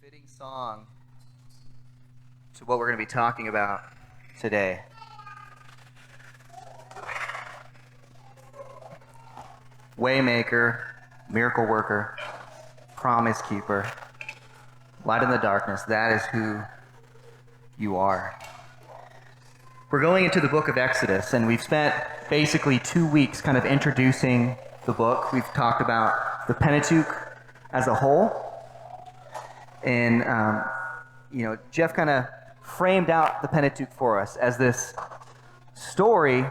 fitting song to what we're going to be talking about today. Waymaker, miracle worker, promise keeper, light in the darkness, that is who you are. We're going into the book of Exodus, and we've spent basically 2 weeks kind of introducing the book. We've talked about the Pentateuch as a whole, and Jeff kind of framed out the Pentateuch for us as this story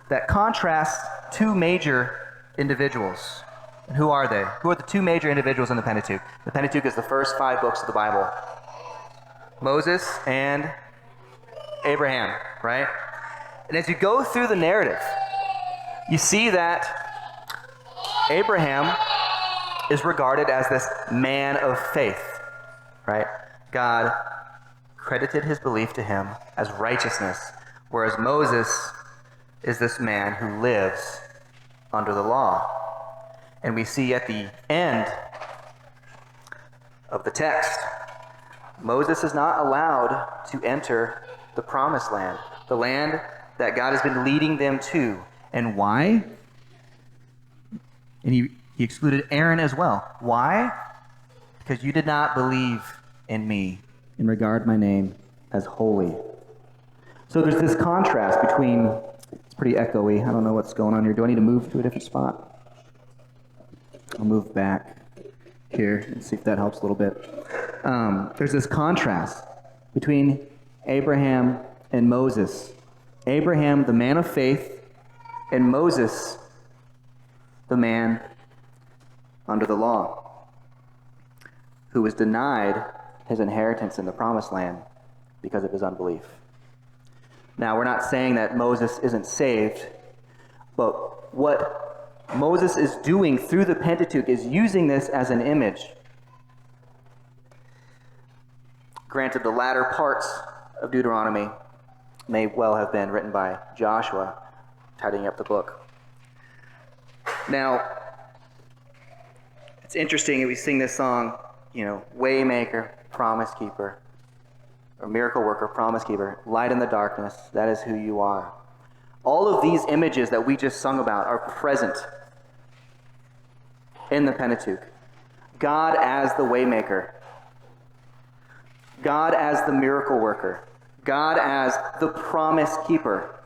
that contrasts two major individuals. And who are they? Who are the two major individuals in the Pentateuch? The Pentateuch is the first 5 books of the Bible. Moses and Abraham, right? And as you go through the narrative, you see that Abraham is regarded as this man of faith, right? God credited his belief to him as righteousness, whereas Moses is this man who lives under the law. And we see at the end of the text, Moses is not allowed to enter the promised land, the land that God has been leading them to. And why? And he excluded Aaron as well. Why? Because you did not believe in me and regard my name as holy. So there's this contrast between, it's pretty echoey, I don't know what's going on here. Do I need to move to a different spot? I'll move back here and see if that helps a little bit. There's this contrast between Abraham and Moses. Abraham, the man of faith, and Moses, the man under the law, who was denied his inheritance in the promised land because of his unbelief. Now, we're not saying that Moses isn't saved, but what Moses is doing through the Pentateuch is using this as an image. Granted, the latter parts of Deuteronomy may well have been written by Joshua, tidying up the book. Now, it's interesting that we sing this song, Waymaker, promise keeper, or miracle worker, promise keeper, light in the darkness, that is who you are. All of these images that we just sung about are present in the Pentateuch. God as the waymaker, God as the miracle worker, God as the promise keeper,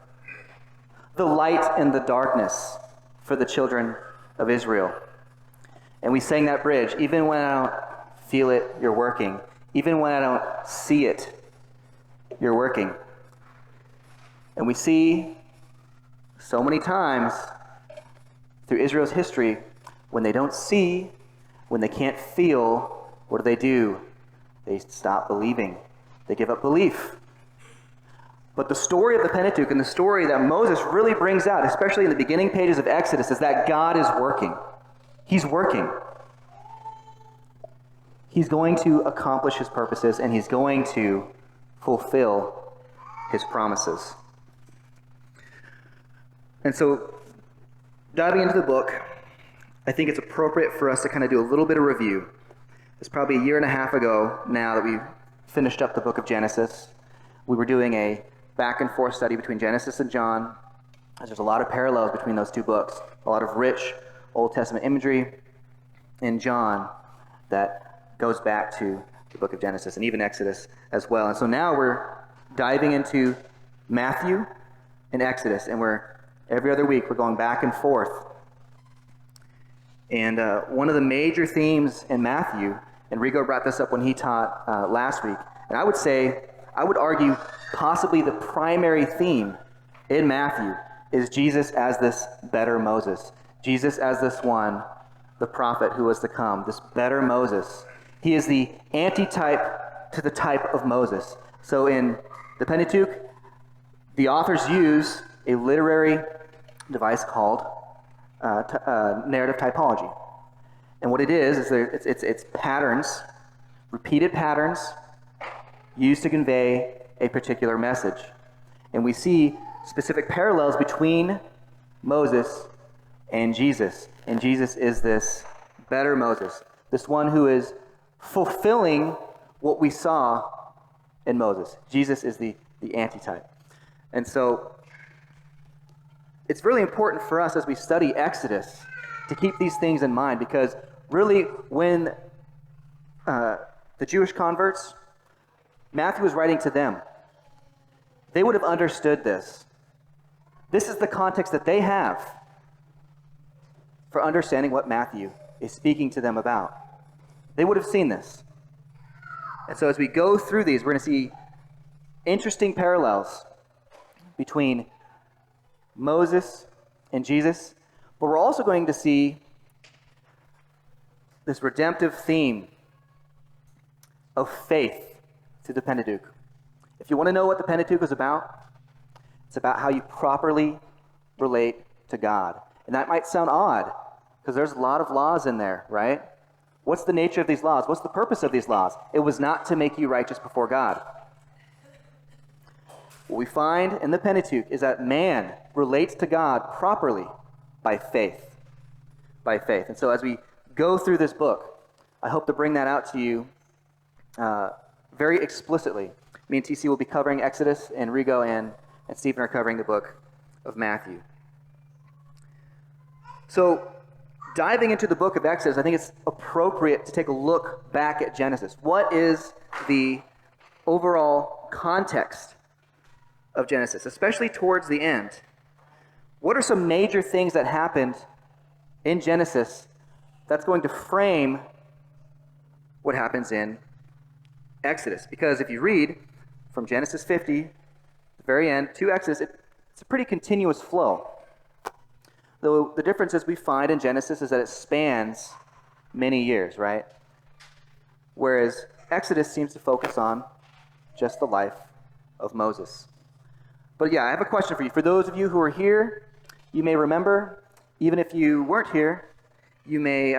the light in the darkness for the children of Israel. And we sang that bridge, even when I don't feel it, you're working. Even when I don't see it, you're working. And we see so many times through Israel's history, when they don't see, when they can't feel, what do? They stop believing. They give up belief. But the story of the Pentateuch and the story that Moses really brings out, especially in the beginning pages of Exodus, is that God is working. He's working. He's going to accomplish his purposes, and he's going to fulfill his promises. And so, diving into the book, I think it's appropriate for us to kind of do a little bit of review. It's probably 1.5 years ago now that we finished up the book of Genesis. We were doing a back and forth study between Genesis and John. There's a lot of parallels between those two books, a lot of rich Old Testament imagery in John that goes back to the book of Genesis and even Exodus as well. And so now we're diving into Matthew and Exodus, and every other week we're going back and forth. And one of the major themes in Matthew, and Rigo brought this up when he taught last week, and I would argue possibly the primary theme in Matthew is Jesus as this better Moses. Jesus as this one, the prophet who was to come, this better Moses. He is the antitype to the type of Moses. So in the Pentateuch, the authors use a literary device called narrative typology. And what it is it's patterns, repeated patterns, used to convey a particular message. And we see specific parallels between Moses and Jesus. And Jesus is this better Moses, this one who is fulfilling what we saw in Moses. Jesus is the antitype. And so it's really important for us as we study Exodus to keep these things in mind, because really when the Jewish converts, Matthew was writing to them, they would have understood this. This is the context that they have for understanding what Matthew is speaking to them about. They would have seen this. And so as we go through these, we're going to see interesting parallels between Moses and Jesus, but we're also going to see this redemptive theme of faith through the Pentateuch. If you want to know what the Pentateuch is about, it's about how you properly relate to God. And that might sound odd, because there's a lot of laws in there, right? What's the nature of these laws? What's the purpose of these laws? It was not to make you righteous before God. What we find in the Pentateuch is that man relates to God properly by faith. By faith. And so as we go through this book, I hope to bring that out to you very explicitly. Me and TC will be covering Exodus, and Rigo and Stephen are covering the book of Matthew. So, diving into the book of Exodus, I think it's appropriate to take a look back at Genesis. What is the overall context of Genesis, especially towards the end? What are some major things that happened in Genesis that's going to frame what happens in Exodus? Because if you read from Genesis 50, the very end, to Exodus, it's a pretty continuous flow. Though the differences we find in Genesis is that it spans many years, right? Whereas Exodus seems to focus on just the life of Moses. But yeah, I have a question for you. For those of you who are here, you may remember, even if you weren't here, you may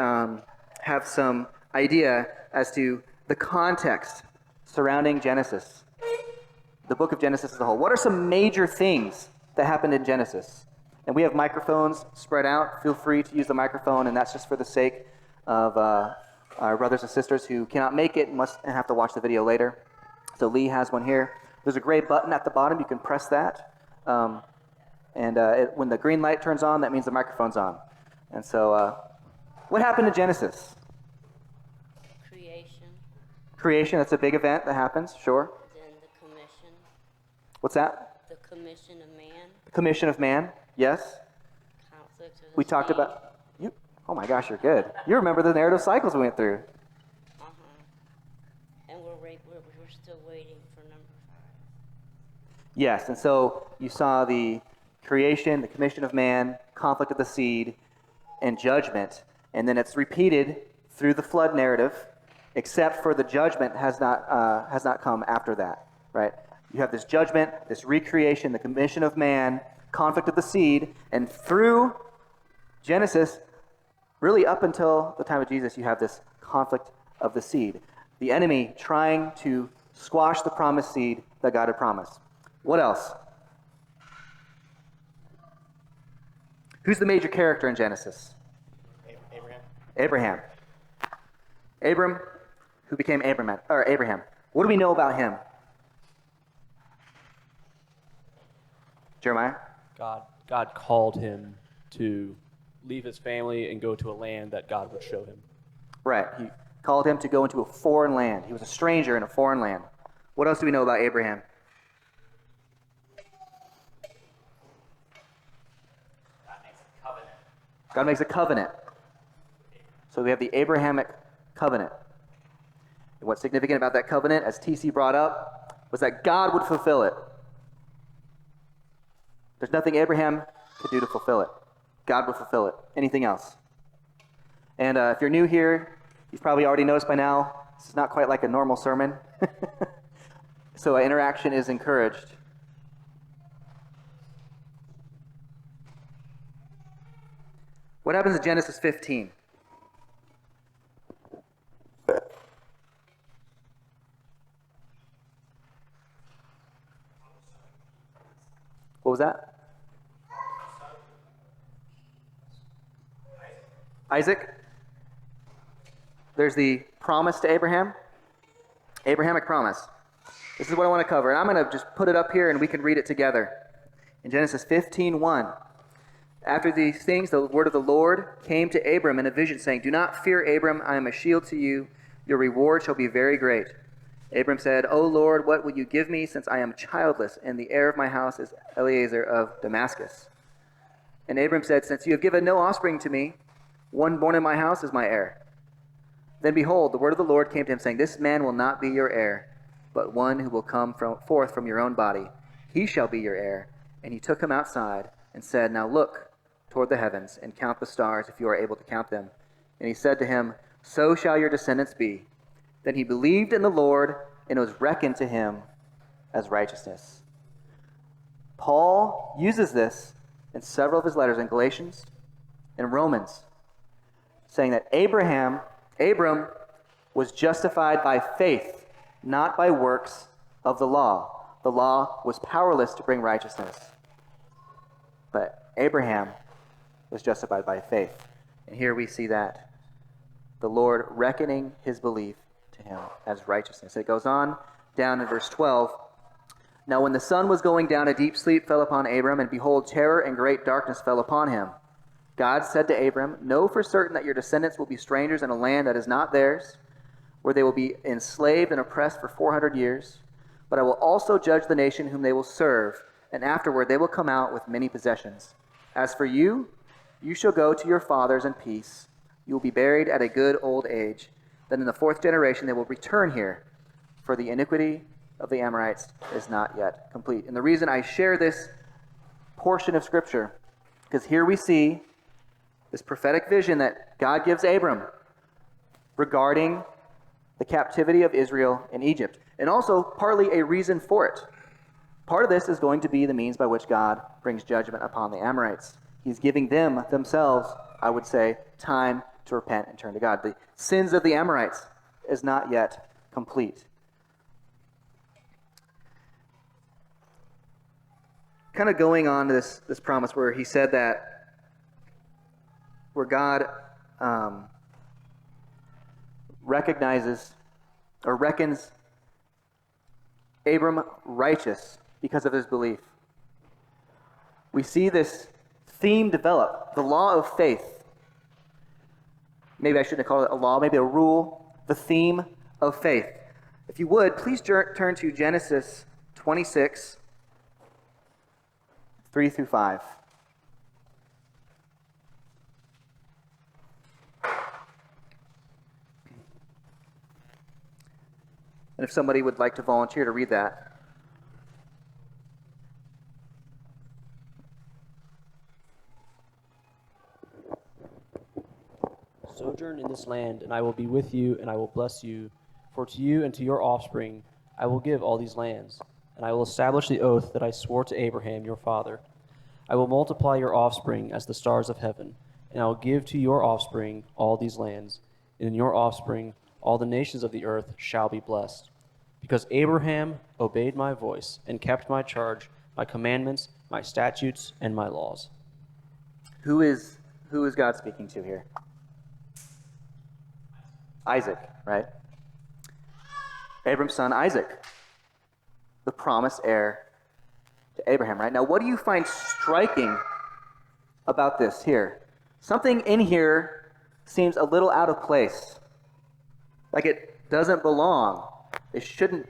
have some idea as to the context surrounding Genesis, the book of Genesis as a whole. What are some major things that happened in Genesis? And we have microphones spread out. Feel free to use the microphone, and that's just for the sake of our brothers and sisters who cannot make it and have to watch the video later. So Lee has one here. There's a gray button at the bottom. You can press that. When the green light turns on, that means the microphone's on. And so what happened in Genesis? Creation, that's a big event that happens, sure. Then the commission. What's that? The commission of man. The commission of man, yes. Conflict of the We talked seed. about... You, oh my gosh, you're good. You remember the narrative cycles we went through. And we're still waiting for number 5. Yes, and so you saw the creation, the commission of man, conflict of the seed, and judgment. And then it's repeated through the flood narrative, except for the judgment has not come after that, right? You have this judgment, this recreation, the commission of man, conflict of the seed, and through Genesis, really up until the time of Jesus, you have this conflict of the seed. The enemy trying to squash the promised seed that God had promised. What else? Who's the major character in Genesis? Abraham. Abram, who became Abraham. What do we know about him? Jeremiah? God called him to leave his family and go to a land that God would show him. Right. He called him to go into a foreign land. He was a stranger in a foreign land. What else do we know about Abraham? God makes a covenant. So we have the Abrahamic covenant. And what's significant about that covenant, as TC brought up, was that God would fulfill it. There's nothing Abraham could do to fulfill it. God would fulfill it. Anything else? And if you're new here, you've probably already noticed by now, this is not quite like a normal sermon. So interaction is encouraged. What happens in Genesis 15? What was that? Isaac? there's the promise to Abraham, Abrahamic promise. This is what I want to cover, and I'm going to just put it up here and we can read it together. In Genesis 15:1, after these things, the word of the Lord came to Abram in a vision, saying, "Do not fear, Abram, I am a shield to you. Your reward shall be very great." Abram said, "O Lord, what will you give me, since I am childless, and the heir of my house is Eliezer of Damascus?" And Abram said, "Since you have given no offspring to me, one born in my house is my heir." Then behold, the word of the Lord came to him, saying, "This man will not be your heir, but one who will come forth from your own body. He shall be your heir." And he took him outside and said, "Now look toward the heavens and count the stars, if you are able to count them." And he said to him, "So shall your descendants be." Then he believed in the Lord, and it was reckoned to him as righteousness. Paul uses this in several of his letters in Galatians and Romans, saying that Abram was justified by faith, not by works of the law. The law was powerless to bring righteousness. But Abraham was justified by faith. And here we see that. The Lord reckoning his belief to him as righteousness. It goes on down in verse 12. Now when the sun was going down, a deep sleep fell upon Abram, and behold, terror and great darkness fell upon him. God said to Abram, "Know for certain that your descendants will be strangers in a land that is not theirs, where they will be enslaved and oppressed for 400 years. But I will also judge the nation whom they will serve, and afterward they will come out with many possessions. As for you, you shall go to your fathers in peace. You will be buried at a good old age. Then in the 4th generation they will return here, for the iniquity of the Amorites is not yet complete." And the reason I share this portion of Scripture, because here we see this prophetic vision that God gives Abram regarding the captivity of Israel in Egypt, and also partly a reason for it. Part of this is going to be the means by which God brings judgment upon the Amorites. He's giving them themselves, I would say, time to repent and turn to God. The sins of the Amorites is not yet complete. Kind of going on to this promise where he said that, where God recognizes or reckons Abram righteous because of his belief. We see this theme develop, the law of faith. Maybe I shouldn't have called it a law, maybe a rule, the theme of faith. If you would, please turn to Genesis 26, 3 through 5. And if somebody would like to volunteer to read that. Sojourn in this land, and I will be with you, and I will bless you. For to you and to your offspring I will give all these lands, and I will establish the oath that I swore to Abraham your father. I will multiply your offspring as the stars of heaven, and I will give to your offspring all these lands, and in your offspring all the nations of the earth shall be blessed. Because Abraham obeyed my voice and kept my charge, my commandments, my statutes, and my laws. Who is God speaking to here? Isaac, right? Abram's son Isaac, the promised heir to Abraham, right? Now, what do you find striking about this here? Something in here seems a little out of place, like it doesn't belong. It shouldn't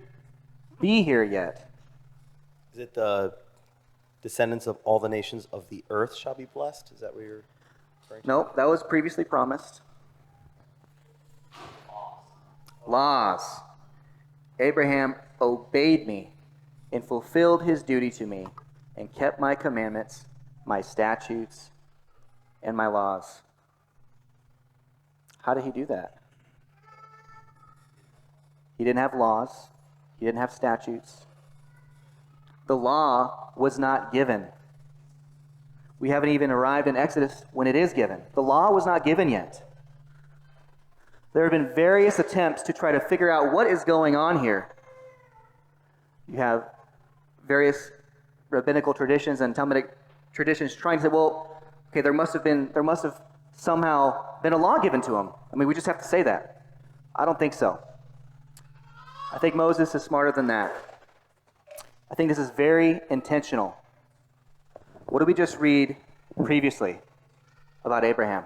be here yet. Is it the descendants of all the nations of the earth shall be blessed? Is that what you're referring to? Nope, that was previously promised. Laws. Abraham obeyed me and fulfilled his duty to me and kept my commandments, my statutes, and my laws. How did he do that? He didn't have laws. He didn't have statutes. The law was not given. We haven't even arrived in Exodus when it is given. The law was not given yet. There have been various attempts to try to figure out what is going on here. You have various rabbinical traditions and Talmudic traditions trying to say, well, okay, there must have somehow been a law given to him. I mean, we just have to say that. I don't think so. I think Moses is smarter than that. I think this is very intentional. What did we just read previously about Abraham?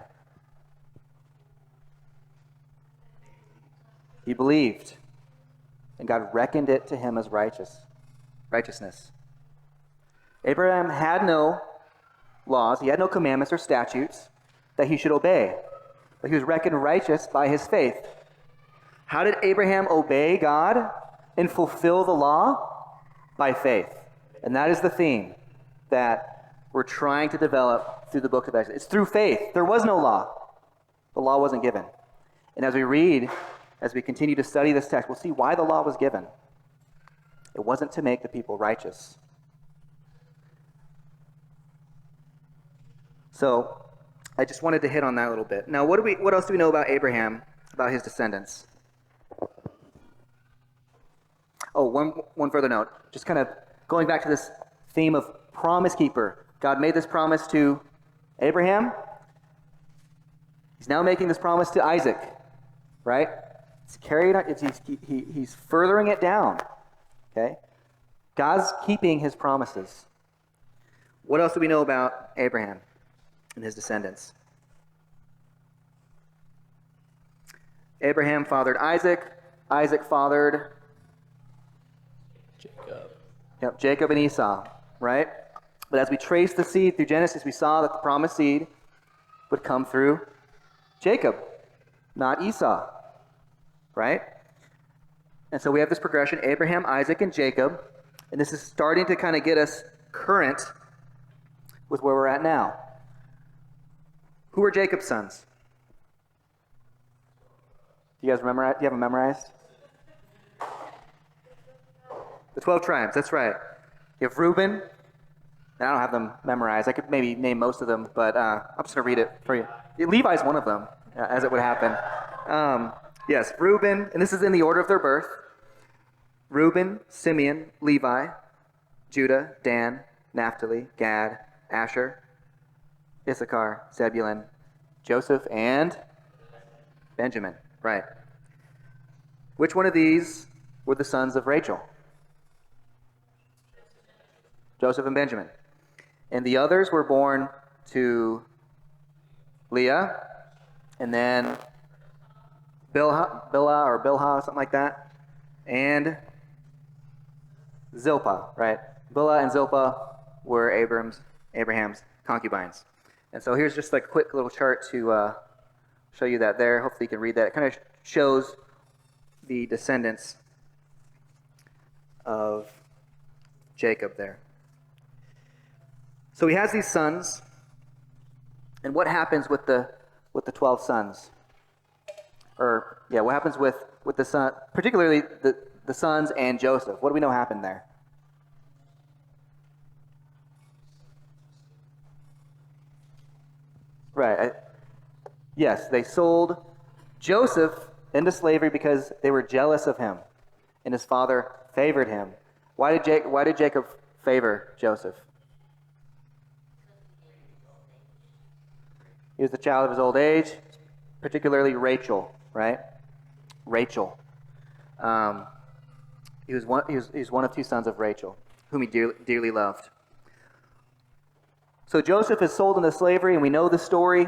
He believed, and God reckoned it to him as righteousness. Abraham had no laws, he had no commandments or statutes that he should obey, but he was reckoned righteous by his faith. How did Abraham obey God and fulfill the law? By faith. And that is the theme that we're trying to develop through the book of Exodus. It's through faith. There was no law. The law wasn't given. And as we read, as we continue to study this text, we'll see why the law was given. It wasn't to make the people righteous. So, I just wanted to hit on that a little bit. Now, what else do we know about Abraham, about his descendants? Oh, one further note. Just kind of going back to this theme of promise keeper. God made this promise to Abraham. He's now making this promise to Isaac, right? He's furthering it down. Okay? God's keeping his promises. What else do we know about Abraham and his descendants? Abraham fathered Isaac. Isaac fathered Jacob and Esau, right? But as we trace the seed through Genesis, we saw that the promised seed would come through Jacob, not Esau, right? And so we have this progression, Abraham, Isaac, and Jacob, and this is starting to kind of get us current with where we're at now. Who are Jacob's sons? Do you guys memorize? Do you have them memorized? The 12 tribes, that's right. You have Reuben, and I don't have them memorized. I could maybe name most of them, but I'm just going to read it for you. Levi's one of them, as it would happen. Yes, Reuben, and this is in the order of their birth. Reuben, Simeon, Levi, Judah, Dan, Naphtali, Gad, Asher, Issachar, Zebulun, Joseph, and Benjamin. Right. Which one of these were the sons of Rachel? Joseph and Benjamin. And the others were born to Leah, and then Bilhah, something like that, and Zilpah, right? Bilhah and Zilpah were Abraham's concubines. And so here's just like a quick little chart to show you that there. Hopefully you can read that. It kind of shows the descendants of Jacob there. So he has these sons, and what happens with the 12 sons? What happens with the son, particularly the sons and Joseph? What do we know happened there? Right. Yes, they sold Joseph into slavery because they were jealous of him, and his father favored him. Why did Jacob favor Joseph? He was the child of his old age, particularly Rachel, right? Rachel. He was one of two sons of Rachel, whom he dearly loved. So Joseph is sold into slavery, and we know the story.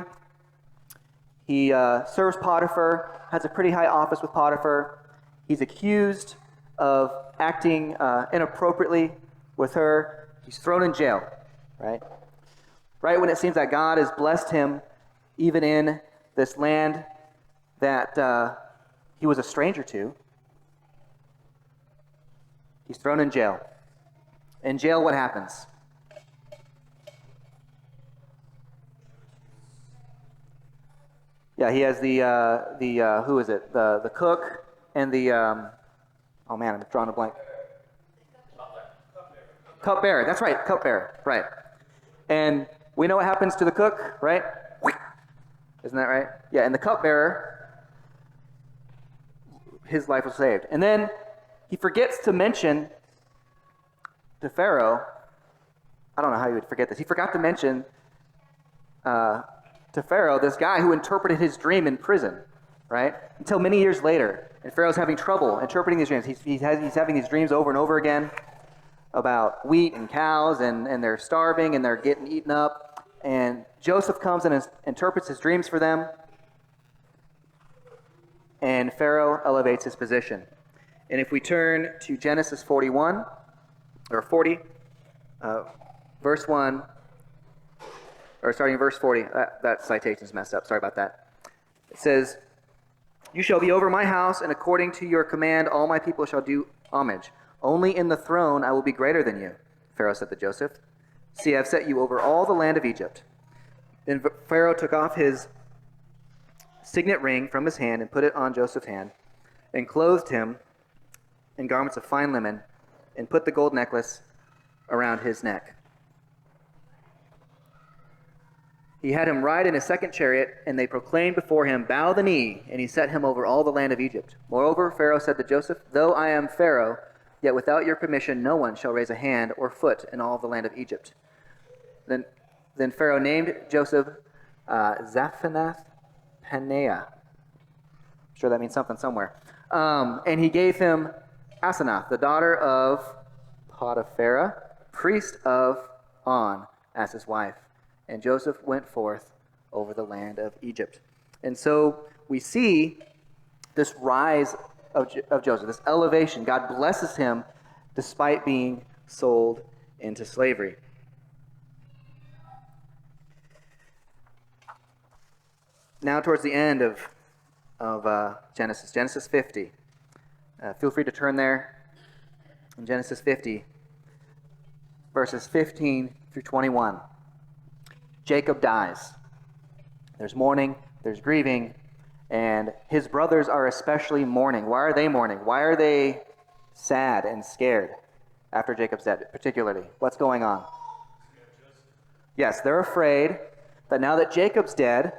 He serves Potiphar, has a pretty high office with Potiphar. He's accused of acting inappropriately with her. He's thrown in jail, right? Right when it seems that God has blessed him, even in this land that he was a stranger to, he's thrown in jail. In jail, what happens? Yeah, he has the who is it? The cook and the oh man, I'm drawing a blank. Cupbearer. That's right, cupbearer. Right. And we know what happens to the cook, right? Isn't that right? Yeah, and the cupbearer, his life was saved. And then he forgets to mention to Pharaoh, I don't know how he would forget this. He forgot to mention to Pharaoh this guy who interpreted his dream in prison, right? Until many years later, and Pharaoh's having trouble interpreting these dreams. He's having these dreams over and over again about wheat and cows, and they're starving and they're getting eaten up. And Joseph comes and interprets his dreams for them, and Pharaoh elevates his position. And if we turn to Genesis 41, or 40, verse 1, or starting in verse 40, that citation's messed up, sorry about that. It says, "You shall be over my house, and according to your command all my people shall do homage. Only in the throne I will be greater than you," Pharaoh said to Joseph. "See, I have set you over all the land of Egypt." Then Pharaoh took off his signet ring from his hand and put it on Joseph's hand, and clothed him in garments of fine linen, and put the gold necklace around his neck. He had him ride in a second chariot, and they proclaimed before him, "Bow the knee," and he set him over all the land of Egypt. Moreover, Pharaoh said to Joseph, "Though I am Pharaoh, yet without your permission no one shall raise a hand or foot in all the land of Egypt." Then Pharaoh named Joseph Zaphanath Paneah. I'm sure that means something somewhere. And he gave him Asenath, the daughter of Potiphera, priest of On, as his wife. And Joseph went forth over the land of Egypt. And so we see this rise of Joseph, this elevation. God blesses him despite being sold into slavery. Now towards the end of Genesis 50. Feel free to turn there in Genesis 50, verses 15 through 21. Jacob dies. There's mourning, there's grieving, and his brothers are especially mourning. Why are they mourning? Why are they sad and scared after Jacob's dead, particularly? What's going on? Yes, they're afraid that now that Jacob's dead,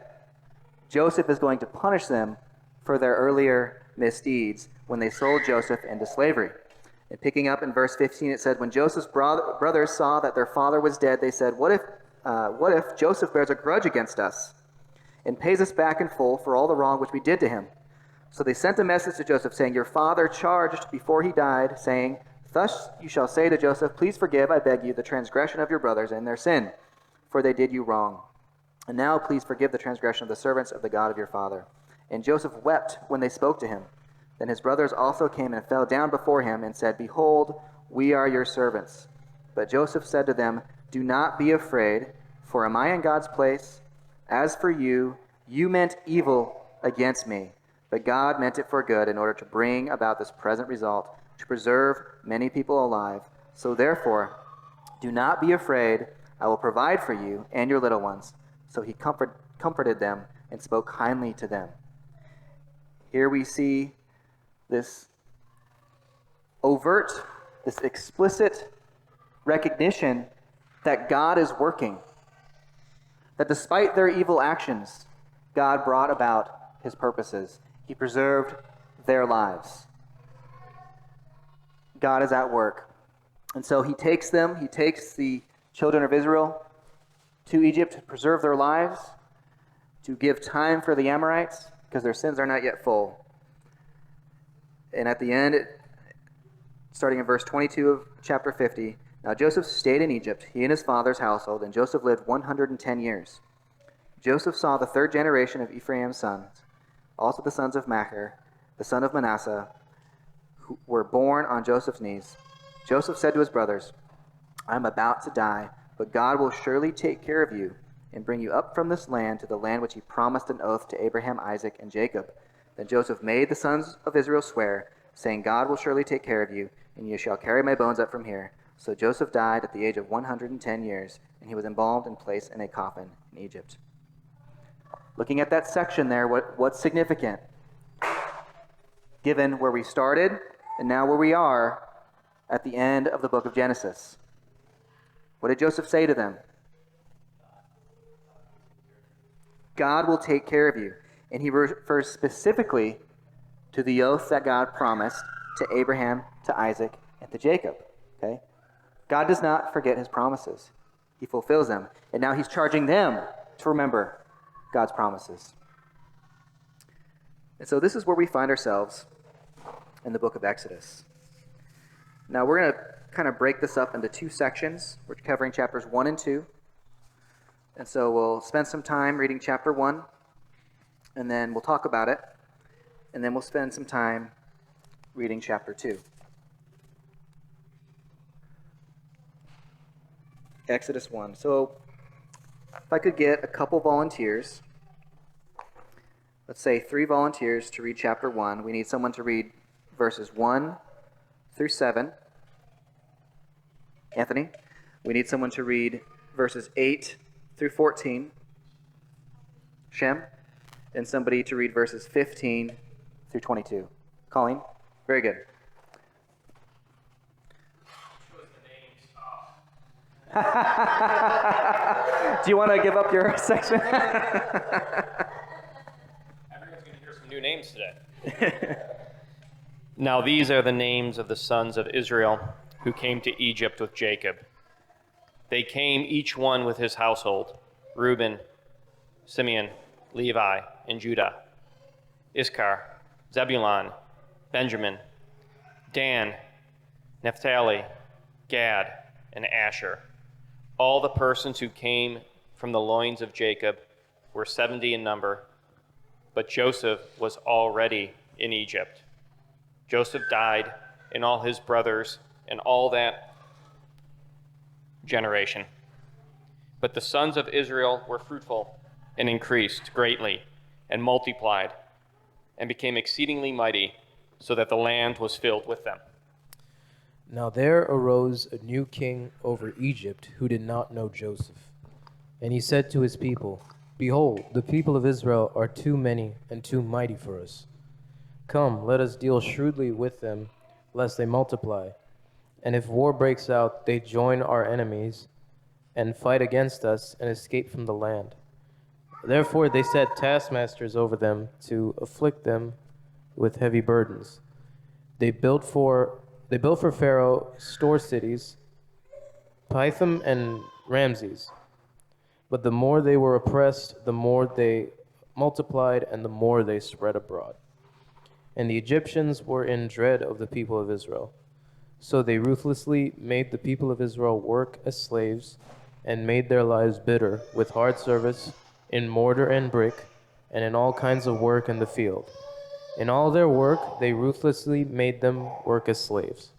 Joseph is going to punish them for their earlier misdeeds when they sold Joseph into slavery. And picking up in verse 15, it said, "When Joseph's brothers saw that their father was dead, they said, What if Joseph bears a grudge against us and pays us back in full for all the wrong which we did to him?" So they sent a message to Joseph, saying, "Your father charged before he died, saying, Thus you shall say to Joseph, Please forgive, I beg you, the transgression of your brothers and their sin, for they did you wrong. And now please forgive the transgression of the servants of the God of your father." And Joseph wept when they spoke to him. Then his brothers also came and fell down before him and said, "Behold, we are your servants." But Joseph said to them, "Do not be afraid, for am I in God's place? As for you, you meant evil against me, but God meant it for good in order to bring about this present result, to preserve many people alive. So therefore, do not be afraid. I will provide for you and your little ones." So he comforted them and spoke kindly to them. Here we see this overt, this explicit recognition that God is working. That despite their evil actions, God brought about his purposes. He preserved their lives. God is at work. And so he takes the children of Israel to Egypt to preserve their lives, to give time for the Amorites, because their sins are not yet full. And at the end, starting in verse 22 of chapter 50, "Now Joseph stayed in Egypt, he and his father's household, and Joseph lived 110 years. Joseph saw the third generation of Ephraim's sons, also the sons of Machir, the son of Manasseh, who were born on Joseph's knees. Joseph said to his brothers, I am about to die, but God will surely take care of you and bring you up from this land to the land which he promised an oath to Abraham, Isaac, and Jacob. Then Joseph made the sons of Israel swear, saying, God will surely take care of you, and you shall carry my bones up from here. So Joseph died at the age of 110 years, and he was embalmed and placed in a coffin in Egypt." Looking at that section there, what's significant? Given where we started and now where we are at the end of the book of Genesis. What did Joseph say to them? God will take care of you. And he refers specifically to the oath that God promised to Abraham, to Isaac, and to Jacob. Okay? God does not forget his promises. He fulfills them. And now he's charging them to remember God's promises. And so this is where we find ourselves in the book of Exodus. Now we're going to kind of break this up into two sections. We're covering chapters 1 and 2. And so we'll spend some time reading chapter 1, and then we'll talk about it, and then we'll spend some time reading chapter 2. Exodus 1. So if I could get a couple volunteers, let's say 3 volunteers to read chapter 1. We need someone to read verses 1 through 7. Anthony. We need someone to read verses 8 through 14. Shem. And somebody to read verses 15 through 22. Colleen. Very good. Do you want to give up your section? Everyone's going to hear some new names today. Now these are the names of the sons of Israel who came to Egypt with Jacob. They came each one with his household: Reuben, Simeon, Levi, and Judah, Issachar, Zebulun, Benjamin, Dan, Naphtali, Gad, and Asher. All the persons who came from the loins of Jacob were 70 in number, but Joseph was already in Egypt. Joseph died, and all his brothers, and all that generation. But the sons of Israel were fruitful and increased greatly and multiplied and became exceedingly mighty, so that the land was filled with them. Now there arose a new king over Egypt who did not know Joseph. And he said to his people, Behold, the people of Israel are too many and too mighty for us. Come, let us deal shrewdly with them, lest they multiply. And if war breaks out, they join our enemies and fight against us and escape from the land. Therefore they set taskmasters over them to afflict them with heavy burdens. They built for Pharaoh store cities, Pithom and Ramses. But the more they were oppressed, the more they multiplied and the more they spread abroad. And the Egyptians were in dread of the people of Israel. So they ruthlessly made the people of Israel work as slaves and made their lives bitter with hard service in mortar and brick and in all kinds of work in the field. In all their work, they ruthlessly made them work as slaves.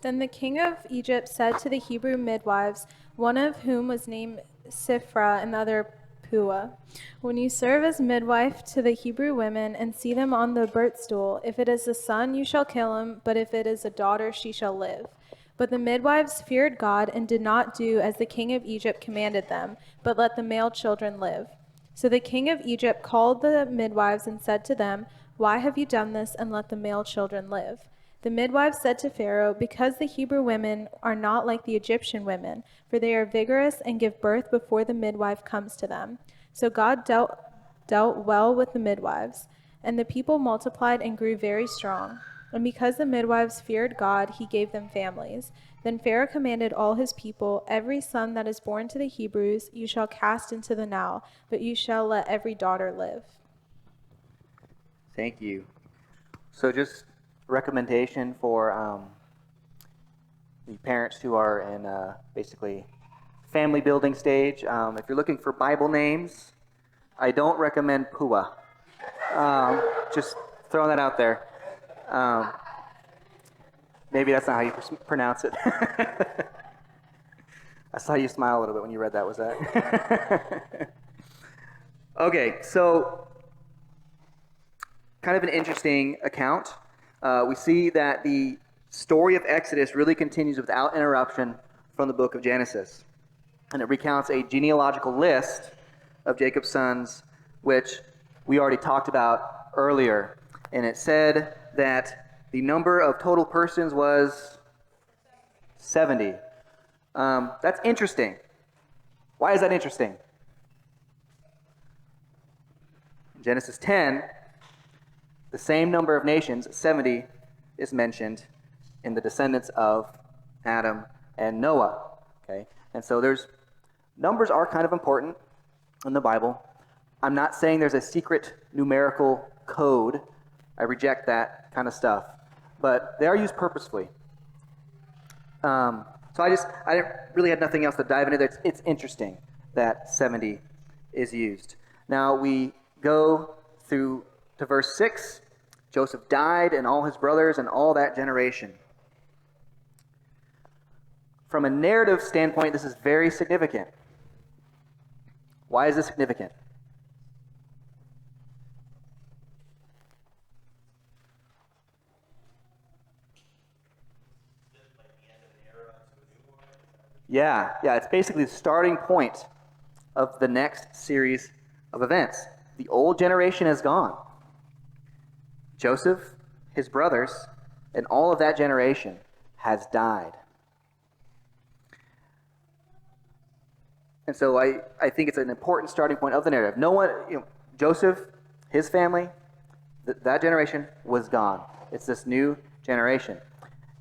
Then the king of Egypt said to the Hebrew midwives, one of whom was named Shiphrah and the other Puah, when you serve as midwife to the Hebrew women and see them on the birth stool, if it is a son, you shall kill him, but if it is a daughter, she shall live. But the midwives feared God and did not do as the king of Egypt commanded them, but let the male children live. So the king of Egypt called the midwives and said to them, Why have you done this and let the male children live? The midwives said to Pharaoh, Because the Hebrew women are not like the Egyptian women, for they are vigorous and give birth before the midwife comes to them. So God dealt well with the midwives, and the people multiplied and grew very strong. And because the midwives feared God, he gave them families. Then Pharaoh commanded all his people, Every son that is born to the Hebrews you shall cast into the Nile, but you shall let every daughter live. Thank you. So just recommendation for the parents who are in basically family building stage. If you're looking for Bible names, I don't recommend Puah. Just throwing that out there. Maybe that's not how you pronounce it. I saw you smile a little bit when you read that. Was that? Okay, so kind of an interesting account. We see that the story of Exodus really continues without interruption from the book of Genesis. And it recounts a genealogical list of Jacob's sons, which we already talked about earlier. And it said that the number of total persons was 70. That's interesting. Why is that interesting? In Genesis 10, the same number of nations, 70, is mentioned in the descendants of Adam and Noah. Okay, and so numbers are kind of important in the Bible. I'm not saying there's a secret numerical code. I reject that kind of stuff. But they are used purposefully. So I didn't really have nothing else to dive into there. It's interesting that 70 is used. Now we go through to verse 6. Joseph died and all his brothers and all that generation. From a narrative standpoint, this is very significant. Why is this significant? Yeah, it's basically the starting point of the next series of events. The old generation is gone. Joseph, his brothers, and all of that generation has died. And so I think it's an important starting point of the narrative. No one, Joseph, his family, that generation was gone. It's this new generation.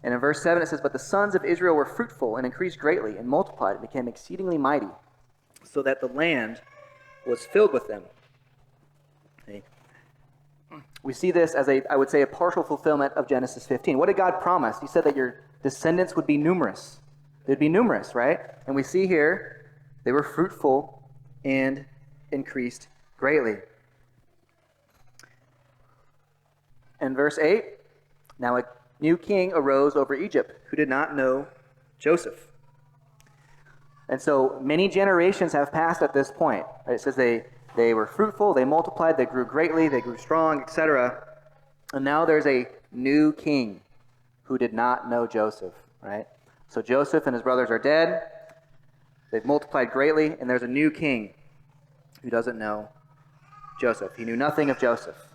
And in verse 7 it says, "But the sons of Israel were fruitful and increased greatly and multiplied and became exceedingly mighty, so that the land was filled with them." Okay. We see this as I would say, a partial fulfillment of Genesis 15. What did God promise? He said that your descendants would be numerous. They'd be numerous, right? And we see here, they were fruitful and increased greatly. In verse 8, "Now a new king arose over Egypt who did not know Joseph." And so many generations have passed at this point. It says they were fruitful, they multiplied, they grew greatly, they grew strong, etc. And now there's a new king who did not know Joseph, right? So Joseph and his brothers are dead. They've multiplied greatly, and there's a new king who doesn't know Joseph. He knew nothing of Joseph,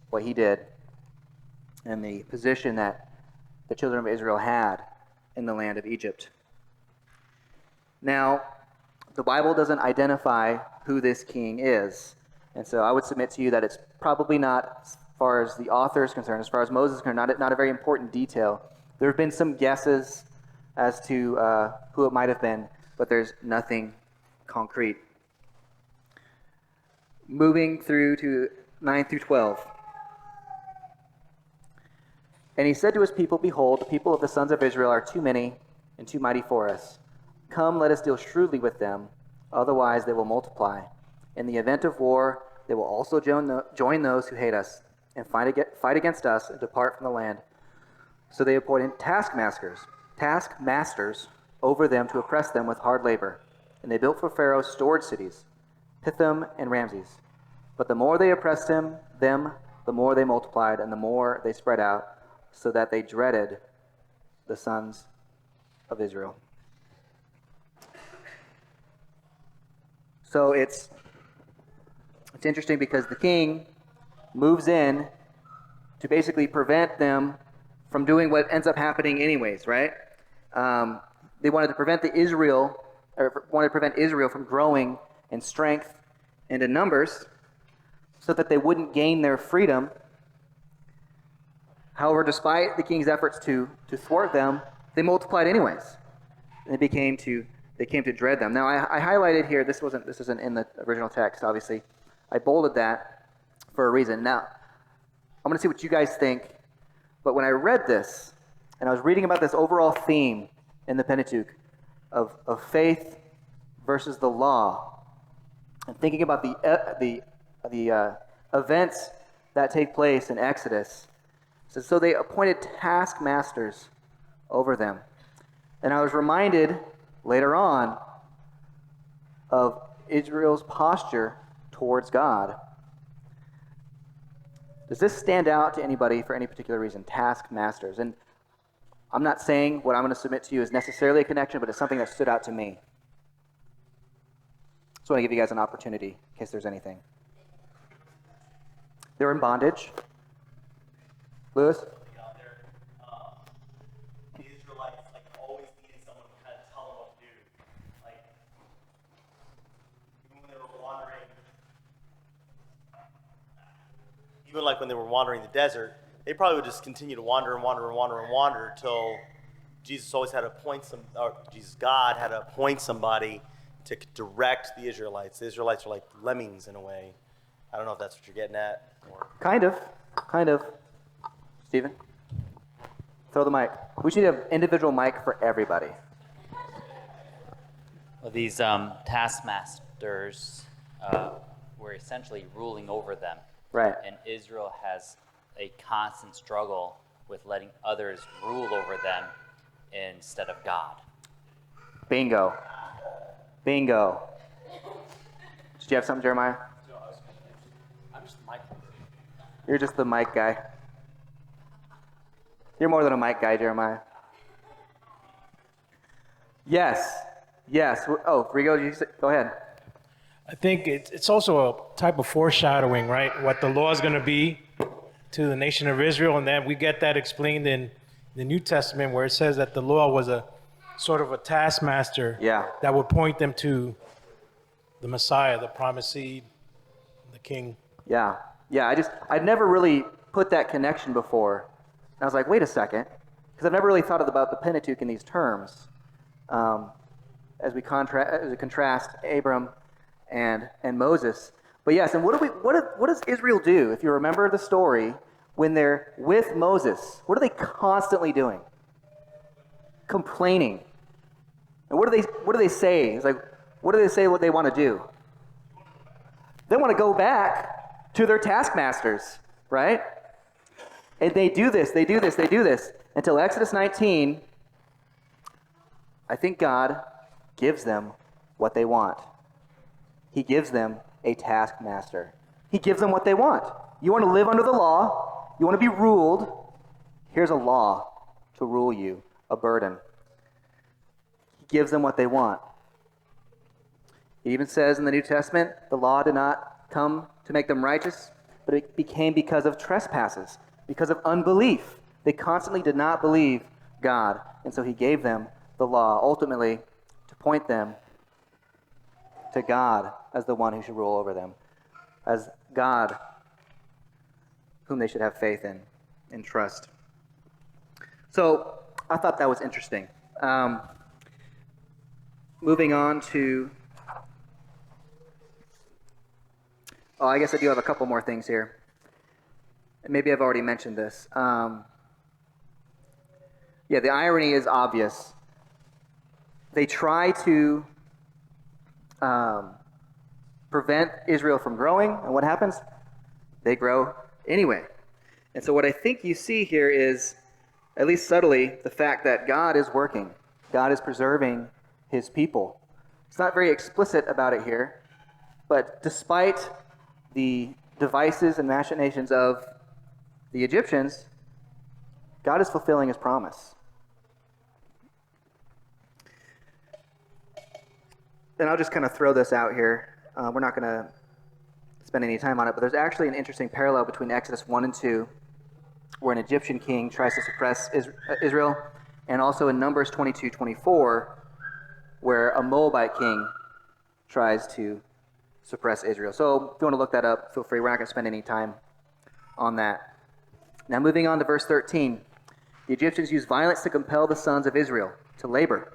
what he did, and the position that the children of Israel had in the land of Egypt. Now, the Bible doesn't identify who this king is, and so I would submit to you that it's probably not, as far as the author is concerned, as far as Moses is concerned, not a very important detail. There have been some guesses as to who it might have been, but there's nothing concrete. Moving through to 9 through 12. "And he said to his people, Behold, the people of the sons of Israel are too many and too mighty for us. Come, let us deal shrewdly with them, otherwise they will multiply. In the event of war, they will also join those who hate us and fight against us and depart from the land. So they appointed taskmasters over them to oppress them with hard labor. And they built for Pharaoh storage cities, Pithom and Ramses. But the more they oppressed them, the more they multiplied, and the more they spread out, so that they dreaded the sons of Israel." So it's interesting because the king moves in to basically prevent them from doing what ends up happening anyways, right? They wanted to prevent Israel from growing in strength and in numbers, so that they wouldn't gain their freedom. However, despite the king's efforts to thwart them, they multiplied anyways. And they came to dread them. Now, I highlighted here, this isn't in the original text, obviously. I bolded that for a reason. Now, I'm going to see what you guys think. But when I read this, and I was reading about this overall theme in the Pentateuch of faith versus the law, and thinking about the events that take place in Exodus, so they appointed taskmasters over them. And I was reminded later on of Israel's posture towards God. Does this stand out to anybody for any particular reason? Taskmasters. And I'm not saying what I'm going to submit to you is necessarily a connection, but it's something that stood out to me. So I want to give you guys an opportunity in case there's anything. They're in bondage. Lewis? The Israelites always needed someone to kind of tell them what to do. Even when they were wandering, when they were wandering the desert, they probably would just continue to wander until God had to appoint somebody to direct the Israelites. The Israelites are like lemmings in a way. I don't know if that's what you're getting at. Or... Kind of. Stephen? Throw the mic. We should have individual mic for everybody. Well, these taskmasters were essentially ruling over them. Right. And Israel has a constant struggle with letting others rule over them instead of God. Bingo. Did you have something, Jeremiah? I'm just the mic. You're just the mic guy. You're more than a mic guy, Jeremiah. Yes. Oh, Rigo, go ahead. I think it's also a type of foreshadowing, right? What the law is going to be to the nation of Israel, and then we get that explained in the New Testament, where it says that the law was a sort of a taskmaster that would point them to the Messiah, the promised seed, the King. Yeah. I'd never really put that connection before. And I was like, wait a second, because I've never really thought about the Pentateuch in these terms. As we contrast Abram and Moses. But yes, and what does Israel do? If you remember the story, when they're with Moses, what are they constantly doing? Complaining. And what do they say? It's like, what do they say what they want to do? They want to go back to their taskmasters, right? And they do this until Exodus 19. I think God gives them what they want. He gives them a taskmaster. He gives them what they want. You want to live under the law? You want to be ruled? Here's a law to rule you, a burden. He gives them what they want. It even says in the New Testament, the law did not come to make them righteous, but it became because of trespasses, because of unbelief. They constantly did not believe God, and so he gave them the law, ultimately to point them to God as the one who should rule over them, as God whom they should have faith in and trust. So I thought that was interesting. Moving on to, I guess I do have a couple more things here. Maybe I've already mentioned this. The irony is obvious. They try to prevent Israel from growing, and what happens? They grow anyway. And so what I think you see here is, at least subtly, the fact that God is working. God is preserving his people. It's not very explicit about it here, but despite the devices and machinations of the Egyptians, God is fulfilling his promise. And I'll just kind of throw this out here. We're not going to spend any time on it, but there's actually an interesting parallel between Exodus 1 and 2, where an Egyptian king tries to suppress Israel, and also in Numbers 22:24, where a Moabite king tries to suppress Israel. So if you want to look that up, feel free. We're not going to spend any time on that. Now moving on to verse 13. The Egyptians used violence to compel the sons of Israel to labor.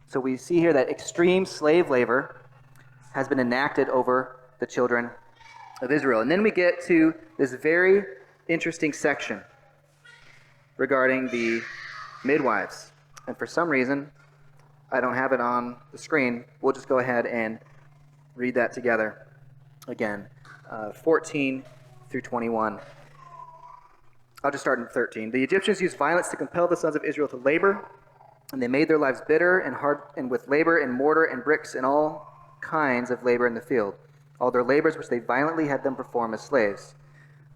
So we see here that extreme slave labor has been enacted over the children of Israel. And then we get to this very interesting section regarding the midwives. And for some reason, I don't have it on the screen. We'll just go ahead and read that together again. 14 through 21. I'll just start in 13. The Egyptians used violence to compel the sons of Israel to labor, and they made their lives bitter and hard, and with labor and mortar and bricks and all kinds of labor in the field, all their labors which they violently had them perform as slaves.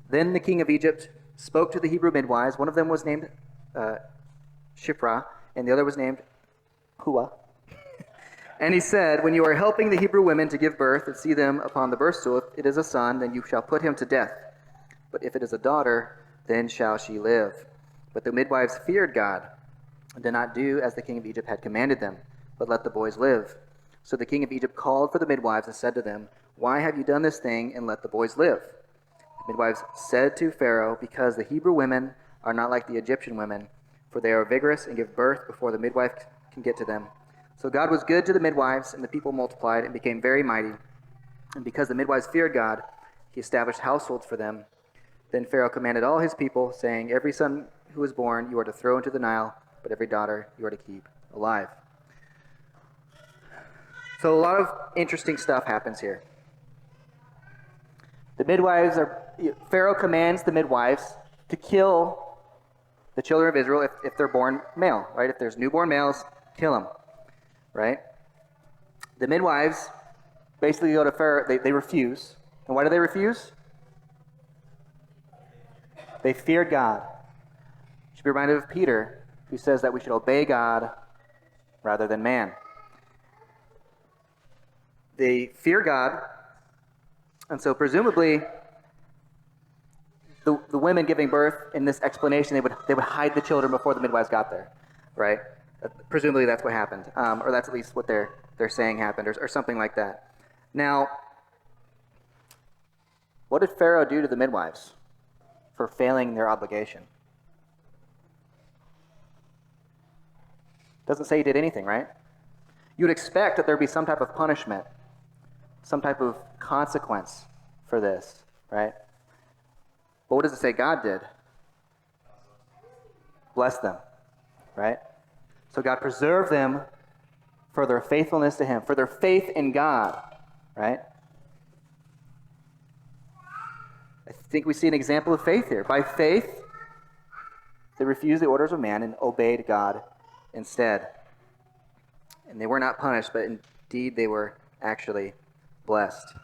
Then the king of Egypt spoke to the Hebrew midwives. One of them was named Shiphrah, and the other was named Puah. And he said, when you are helping the Hebrew women to give birth and see them upon the birth stool, if it is a son, then you shall put him to death. But if it is a daughter, then shall she live. But the midwives feared God, and did not do as the king of Egypt had commanded them, but let the boys live. So the king of Egypt called for the midwives and said to them, why have you done this thing and let the boys live? The midwives said to Pharaoh, because the Hebrew women are not like the Egyptian women, for they are vigorous and give birth before the midwife can get to them. So God was good to the midwives, and the people multiplied and became very mighty. And because the midwives feared God, he established households for them. Then Pharaoh commanded all his people, saying, every son who is born you are to throw into the Nile, but every daughter you are to keep alive. So a lot of interesting stuff happens here. The midwives Pharaoh commands the midwives to kill the children of Israel if they're born male, right? If there's newborn males, kill them, right? The midwives basically go to Pharaoh, they refuse. And why do they refuse? They feared God. You should be reminded of Peter, who says that we should obey God rather than man. They fear God, and so presumably the women giving birth in this explanation, they would hide the children before the midwives got there, right? Presumably that's what happened, or that's at least what they're saying happened, or something like that. Now, what did Pharaoh do to the midwives for failing their obligation? Doesn't say he did anything, right? You would expect that there'd be some type of punishment, some type of consequence for this, right? But what does it say God did? Bless them, right? So God preserved them for their faithfulness to Him, for their faith in God, right? I think we see an example of faith here. By faith, they refused the orders of man and obeyed God instead. And they were not punished, but indeed they were actually blessed.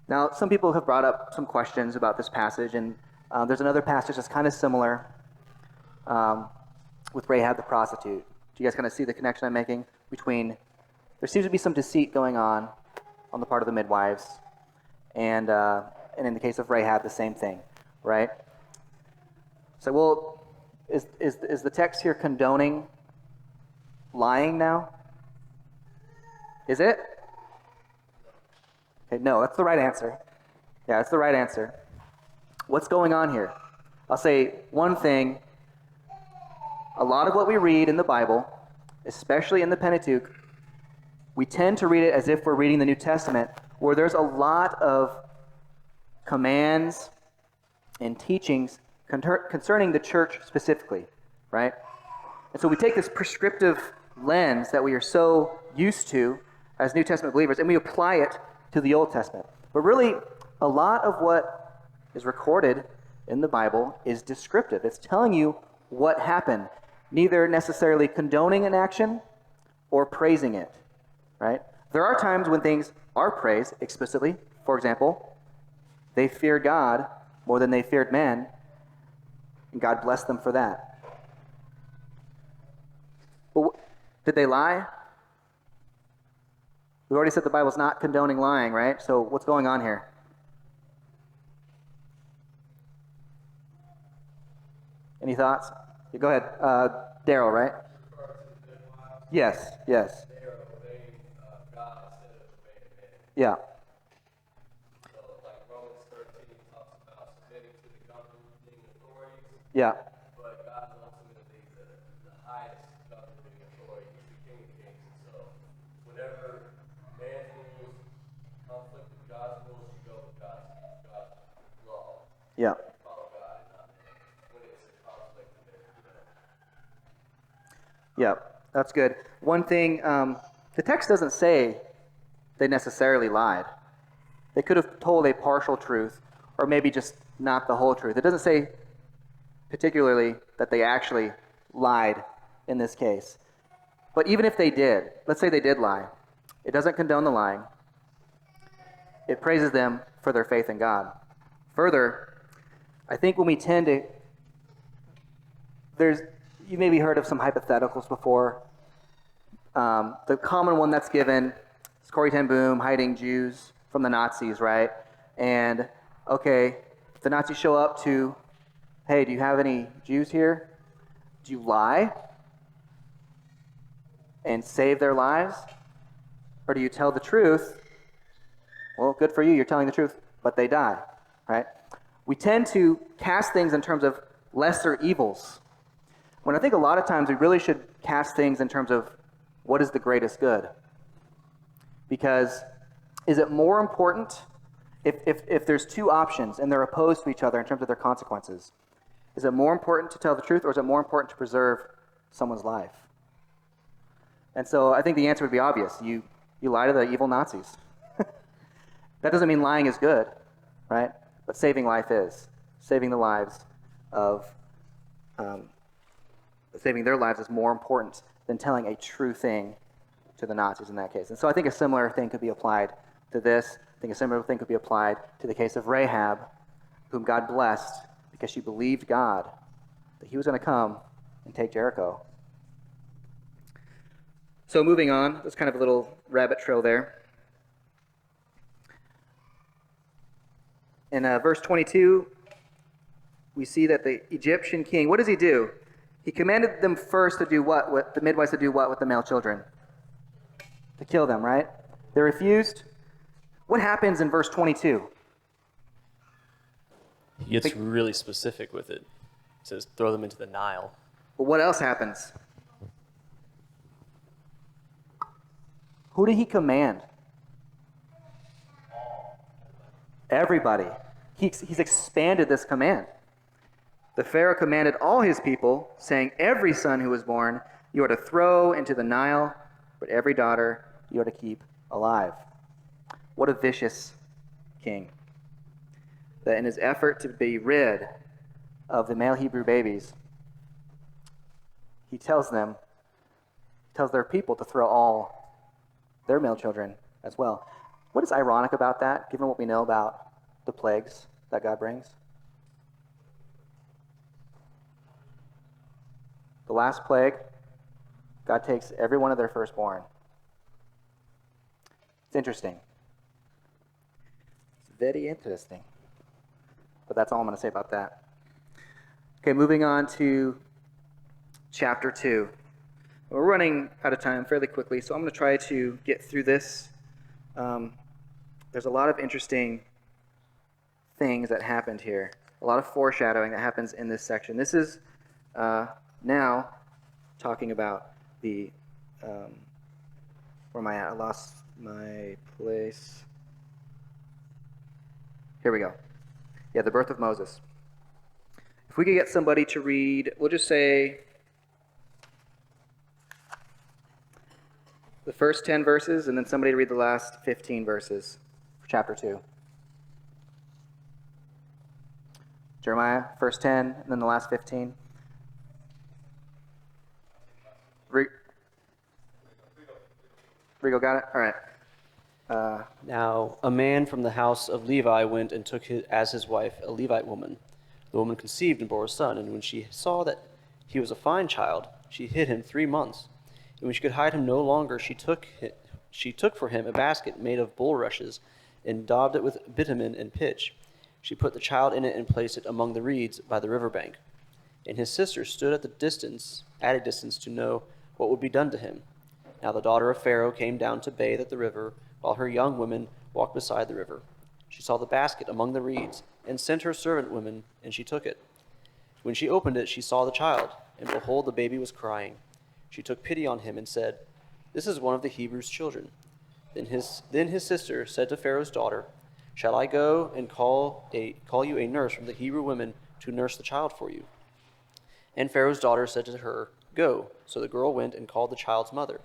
Now, some people have brought up some questions about this passage, and there's another passage that's kind of similar with Rahab the prostitute. Do you guys kind of see the connection I'm making between, there seems to be some deceit going on the part of the midwives, and in the case of Rahab, the same thing, right? So, well, is the text here condoning lying now? Is it? Okay, no, that's the right answer. Yeah, that's the right answer. What's going on here? I'll say one thing. A lot of what we read in the Bible, especially in the Pentateuch, we tend to read it as if we're reading the New Testament, where there's a lot of commands and teachings concerning the church specifically, right? And so we take this prescriptive lens that we are so used to as New Testament believers, and we apply it to the Old Testament. But really, a lot of what is recorded in the Bible is descriptive. It's telling you what happened, neither necessarily condoning an action or praising it, right? There are times when things are praised explicitly. For example, they feared God more than they feared men, and God blessed them for that. But did they lie? We already said the Bible's not condoning lying, right? So what's going on here? Any thoughts? Yeah, go ahead. Daryl, right? Yes, yes. Yeah. Yeah. But God's ultimately the highest governing authority. He's the King of Kings. And so whenever man's rules conflict with God's rules, you go with God's law. Yeah. Follow God and not man. When it's a conflict, Yeah, that's good. One thing, the text doesn't say they necessarily lied. They could have told a partial truth, or maybe just not the whole truth. It doesn't say particularly that they actually lied in this case. But even if they did, let's say they did lie, it doesn't condone the lying. It praises them for their faith in God. Further, I think when we tend to, you maybe heard of some hypotheticals before. The common one that's given is Corrie ten Boom hiding Jews from the Nazis, right? And, okay, if the Nazis show up to, hey, do you have any Jews here? Do you lie and save their lives? Or do you tell the truth? Well, good for you, you're telling the truth, but they die, right? We tend to cast things in terms of lesser evils, when I think a lot of times we really should cast things in terms of what is the greatest good. Because is it more important If there's two options and they're opposed to each other in terms of their consequences, is it more important to tell the truth or is it more important to preserve someone's life? And so I think the answer would be obvious. You lie to the evil Nazis. That doesn't mean lying is good, right? But saving life is. Saving the lives of, saving their lives is more important than telling a true thing to the Nazis in that case. And so I think a similar thing could be applied to this. I think a similar thing could be applied to the case of Rahab, whom God blessed because she believed God that he was going to come and take Jericho. So moving on, there's kind of a little rabbit trail there. In verse 22, we see that the Egyptian king, what does he do? He commanded them first to do what? With the midwives to do what with the male children? To kill them, right? They refused. What happens in verse 22? He gets really specific with it. He says, throw them into the Nile. But what else happens? Who did he command? Everybody. He's expanded this command. The Pharaoh commanded all his people, saying, every son who is born you are to throw into the Nile, but every daughter you are to keep alive. What a vicious king. That in his effort to be rid of the male Hebrew babies, he tells their people to throw all their male children as well. What is ironic about that, given what we know about the plagues that God brings? The last plague, God takes every one of their firstborn. It's interesting. It's very interesting. But that's all I'm going to say about that. Okay, moving on to chapter 2. We're running out of time fairly quickly, so I'm going to try to get through this. There's a lot of interesting things that happened here. A lot of foreshadowing that happens in this section. This is now talking about the, where am I at? I lost my place. Here we go. Yeah, the birth of Moses. If we could get somebody to read, we'll just say the first 10 verses, and then somebody to read the last 15 verses for chapter 2. Jeremiah, first 10, and then the last 15. Rigo got it? All right. Now, a man from the house of Levi went and took as his wife a Levite woman. The woman conceived and bore a son, and when she saw that he was a fine child, she hid him 3 months. And when she could hide him no longer, she took for him a basket made of bulrushes and daubed it with bitumen and pitch. She put the child in it and placed it among the reeds by the river bank. And his sister stood at a distance to know what would be done to him. Now the daughter of Pharaoh came down to bathe at the river, while her young women walked beside the river. She saw the basket among the reeds, and sent her servant women, and she took it. When she opened it, she saw the child, and behold, the baby was crying. She took pity on him and said, "This is one of the Hebrews' children." Then his sister said to Pharaoh's daughter, "Shall I go and call you a nurse from the Hebrew women to nurse the child for you?" And Pharaoh's daughter said to her, "Go." So the girl went and called the child's mother.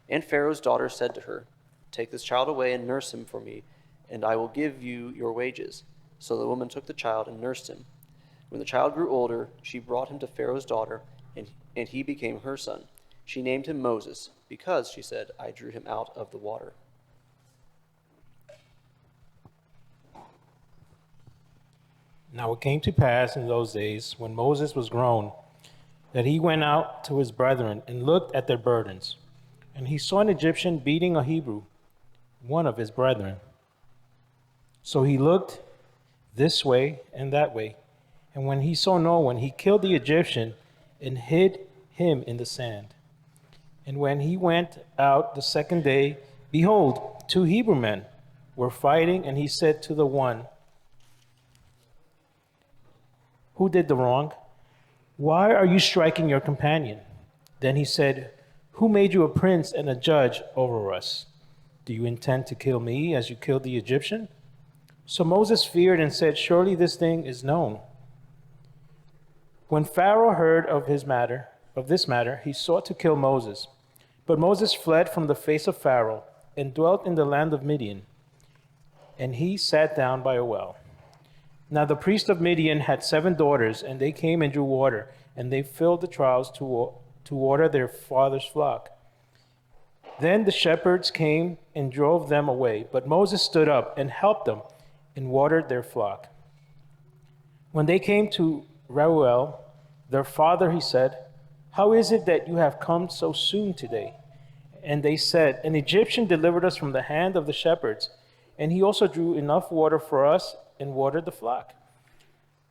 And Pharaoh's daughter said to her, "Take this child away and nurse him for me, and I will give you your wages." So the woman took the child and nursed him. When the child grew older, she brought him to Pharaoh's daughter, and he became her son. She named him Moses, because, she said, "I drew him out of the water." Now it came to pass in those days, when Moses was grown, that he went out to his brethren and looked at their burdens. And he saw an Egyptian beating a Hebrew, one of his brethren. So he looked this way and that way. And when he saw no one, he killed the Egyptian and hid him in the sand. And when he went out the second day, behold, 2 Hebrew men were fighting, and he said to the one who did the wrong, "Why are you striking your companion?" Then he said, "Who made you a prince and a judge over us? Do you intend to kill me as you killed the Egyptian?" So Moses feared and said, "Surely this thing is known." When Pharaoh heard of this matter, he sought to kill Moses. But Moses fled from the face of Pharaoh and dwelt in the land of Midian, and he sat down by a well. Now the priest of Midian had 7 daughters, and they came and drew water, and they filled the troughs to water their father's flock. Then the shepherds came and drove them away, but Moses stood up and helped them and watered their flock. When they came to Reuel, their father, he said, "How is it that you have come so soon today?" And they said, "An Egyptian delivered us from the hand of the shepherds, and he also drew enough water for us and watered the flock."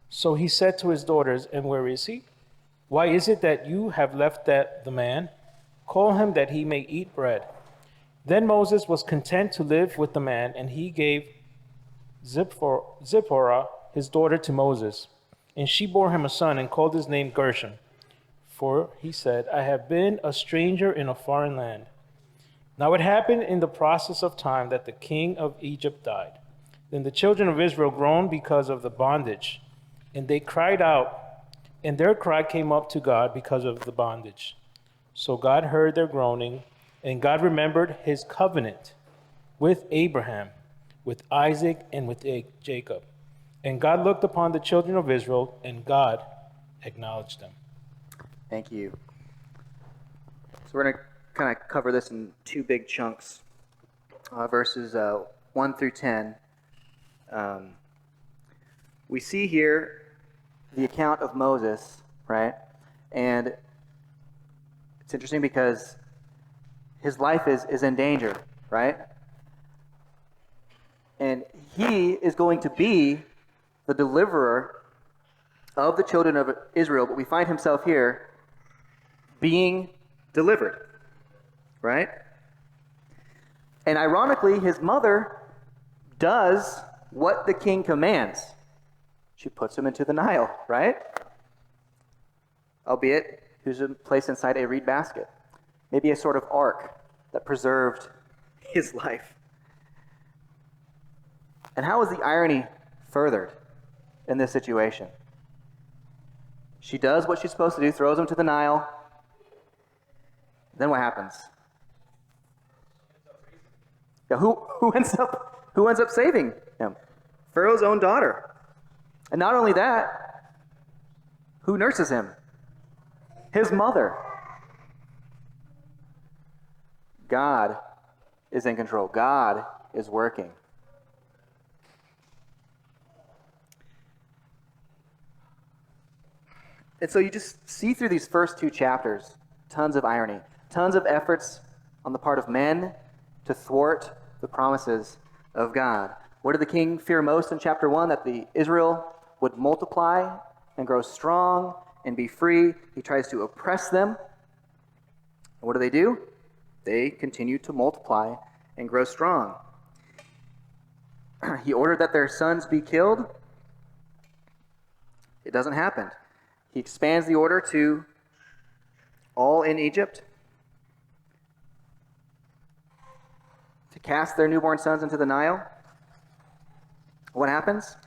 So he said to his daughters, "And where is he? Why is it that you have left the man? Call him that he may eat bread." Then Moses was content to live with the man, and he gave Zipporah, his daughter, to Moses. And she bore him a son and called his name Gershom. For he said, "I have been a stranger in a foreign land." Now it happened in the process of time that the king of Egypt died. Then the children of Israel groaned because of the bondage, and they cried out, and their cry came up to God because of the bondage. So God heard their groaning, and God remembered his covenant with Abraham, with Isaac, and with Jacob. And God looked upon the children of Israel, and God acknowledged them. Thank you. So we're going to kind of cover this in 2 big chunks, verses 1 through 10. We see here the account of Moses, right? And it's interesting because his life is in danger, right? And he is going to be the deliverer of the children of Israel, but we find himself here being delivered, right? And ironically, his mother does what the king commands. She puts him into the Nile, right? Albeit, he was placed inside a reed basket. Maybe a sort of ark that preserved his life. And how is the irony furthered in this situation? She does what she's supposed to do, throws him to the Nile. Then what happens? Yeah, who ends up saving him? Pharaoh's own daughter. And not only that, who nurses him? His mother. God is in control. God is working. And so you just see through these first 2 chapters tons of irony, tons of efforts on the part of men to thwart the promises of God. What did the king fear most in chapter 1? That the Israel would multiply and grow strong and be free. He tries to oppress them. And what do? They continue to multiply and grow strong. He ordered that their sons be killed. It doesn't happen. He expands the order to all in Egypt to cast their newborn sons into the Nile. What happens?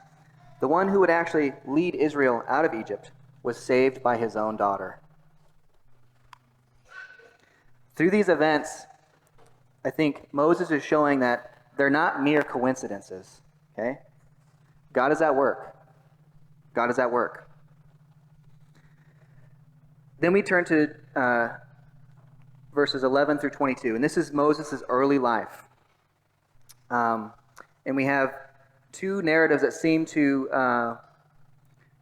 The one who would actually lead Israel out of Egypt was saved by his own daughter. Through these events, I think Moses is showing that they're not mere coincidences. Okay? God is at work. God is at work. Then we turn to verses 11 through 22, and this is Moses' early life. And we have 2 narratives that seem to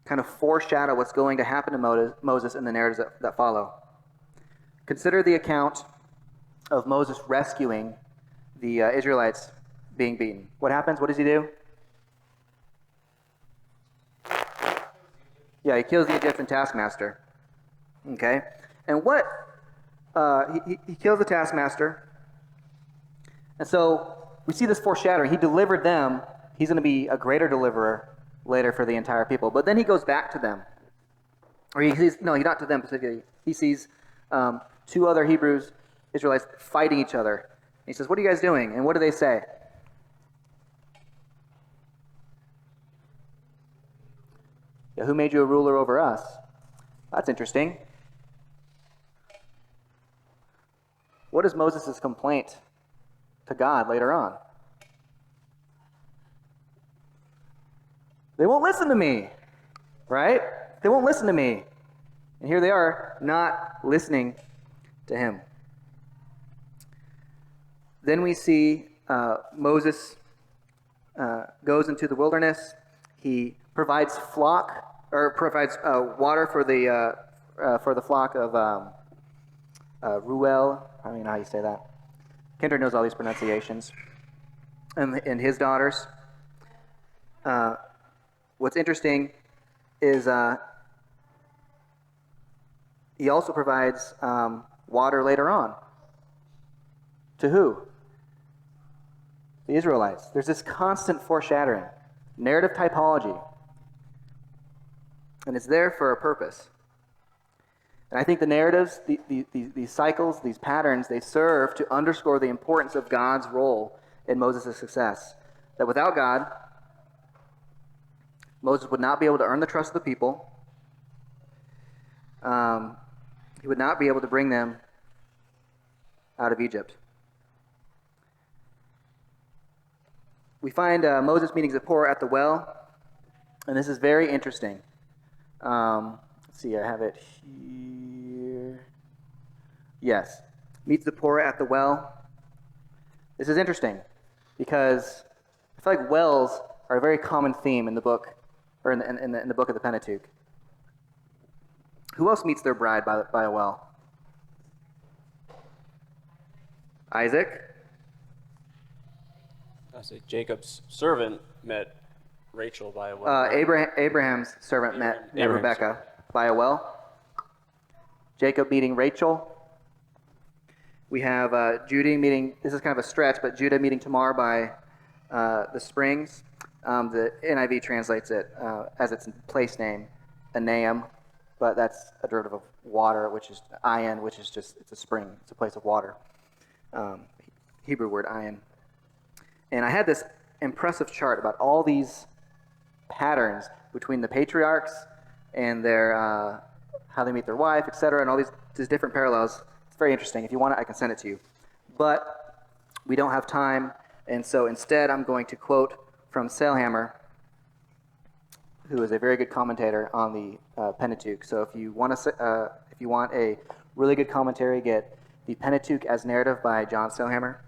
kind of foreshadow what's going to happen to Moses in the narratives that follow. Consider the account of Moses rescuing the Israelites being beaten. What happens? What does he do? Yeah, he kills the Egyptian taskmaster. Okay? And what? He kills the taskmaster. And so we see this foreshadowing. He delivered them. He's going to be a greater deliverer later for the entire people. But then he goes back to them. Or he sees, no, not to them specifically. He sees 2 other Israelites fighting each other. And he says, "What are you guys doing?" And what do they say? Yeah, who made you a ruler over us? That's interesting. What is Moses' complaint to God later on? They won't listen to me, right? They won't listen to me. And here they are, not listening to him. Then we see Moses goes into the wilderness. He provides water for the flock of Ruel. I don't even know how you say that. Kendra knows all these pronunciations. And his daughters. What's interesting is he also provides water later on. To who? The Israelites. There's this constant foreshadowing, narrative typology. And it's there for a purpose. And I think the narratives, these cycles, these patterns, they serve to underscore the importance of God's role in Moses' success. That without God, Moses would not be able to earn the trust of the people. He would not be able to bring them out of Egypt. We find Moses meeting Zipporah at the well, and this is very interesting. Let's see, I have it here. Yes, meet Zipporah at the well. This is interesting because I feel like wells are a very common theme in the book, or in the book of the Pentateuch. Who else meets their bride by a well? Isaac. I say Jacob's servant met Rachel by a well. Abraham's servant met Rebekah by a well. Jacob meeting Rachel. We have Judah meeting, this is kind of a stretch, but Judah meeting Tamar by the springs. The NIV translates it as its place name, Anaim, but that's a derivative of water, which is ayin, which is just, it's a spring, it's a place of water. Hebrew word ayin. And I had this impressive chart about all these patterns between the patriarchs and their how they meet their wife, etc., and all these different parallels. It's very interesting. If you want it, I can send it to you. But we don't have time, and so instead I'm going to quote from Sailhammer, who is a very good commentator on the Pentateuch. So if you want a really good commentary, get the Pentateuch as Narrative by John Sailhammer.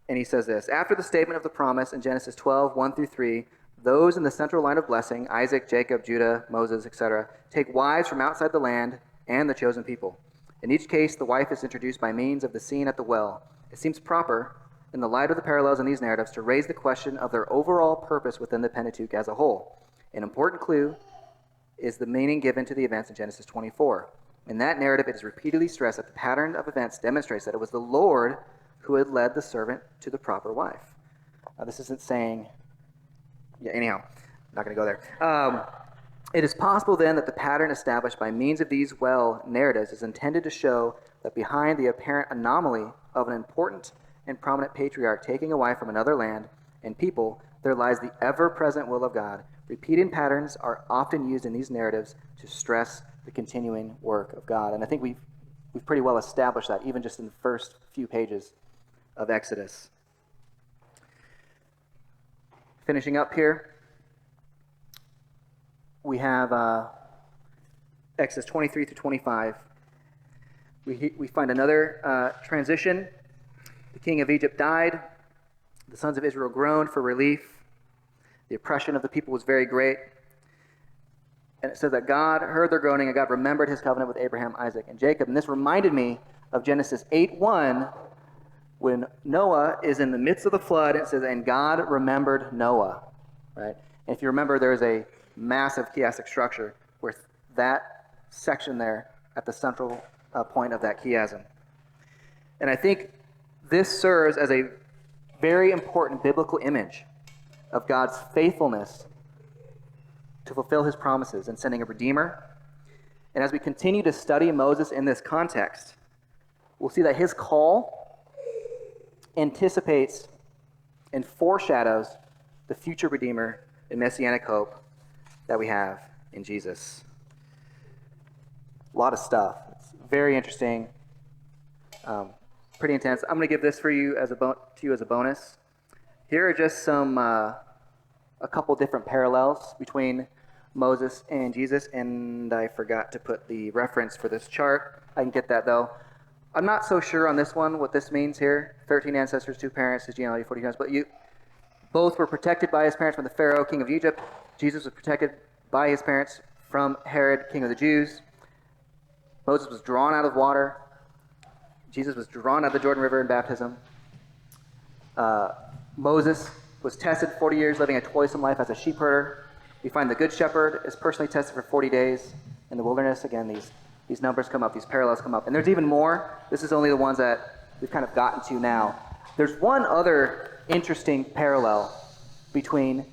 And he says this: after the statement of the promise in Genesis 12, 1 through 3, those in the central line of blessing, Isaac, Jacob, Judah, Moses, etc., take wives from outside the land and the chosen people. In each case, the wife is introduced by means of the scene at the well. It seems proper, in the light of the parallels in these narratives, to raise the question of their overall purpose within the Pentateuch as a whole. An important clue is the meaning given to the events in Genesis 24. In that narrative, it is repeatedly stressed that the pattern of events demonstrates that it was the Lord who had led the servant to the proper wife. Now, this isn't saying... Yeah, anyhow, not going to go there. It is possible, then, that the pattern established by means of these well narratives is intended to show that behind the apparent anomaly of an important and prominent patriarch taking a wife from another land and people, there lies the ever-present will of God. Repeating patterns are often used in these narratives to stress the continuing work of God. And I think we've pretty well established that, even just in the first few pages of Exodus. Finishing up here, we have Exodus 23 through 25. We find another transition. The king of Egypt died. The sons of Israel groaned for relief. The oppression of the people was very great. And it says that God heard their groaning, and God remembered his covenant with Abraham, Isaac, and Jacob. And this reminded me of Genesis 8:1, when Noah is in the midst of the flood. It says, and God remembered Noah. Right? And if you remember, there's a massive chiastic structure with that section there at the central point of that chiasm. And I think this serves as a very important biblical image of God's faithfulness to fulfill his promises in sending a Redeemer. And as we continue to study Moses in this context, we'll see that his call anticipates and foreshadows the future Redeemer and Messianic hope that we have in Jesus. A lot of stuff. It's very interesting, pretty intense. I'm going to give this for you to you as a bonus. Here are just a couple different parallels between Moses and Jesus, and I forgot to put the reference for this chart. I can get that though. I'm not so sure on this one what this means here. 13 ancestors, 2 parents, his genealogy, 40 times. But both were protected by his parents from the Pharaoh, king of Egypt. Jesus was protected by his parents from Herod, king of the Jews. Moses was drawn out of water. Jesus was drawn out of the Jordan River in baptism. Moses was tested 40 years, living a toilsome life as a sheep herder. We find the Good Shepherd is personally tested for 40 days in the wilderness. Again, these numbers come up, these parallels come up. And there's even more. This is only the ones that we've kind of gotten to now. There's one other interesting parallel between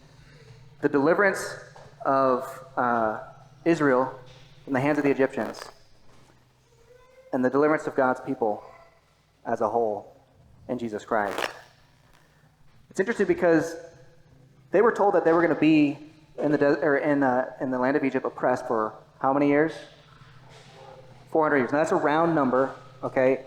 the deliverance of Israel from the hands of the Egyptians and the deliverance of God's people as a whole in Jesus Christ. It's interesting because they were told that they were going to be in the land of Egypt oppressed for how many years? 400 years. Now that's a round number, okay?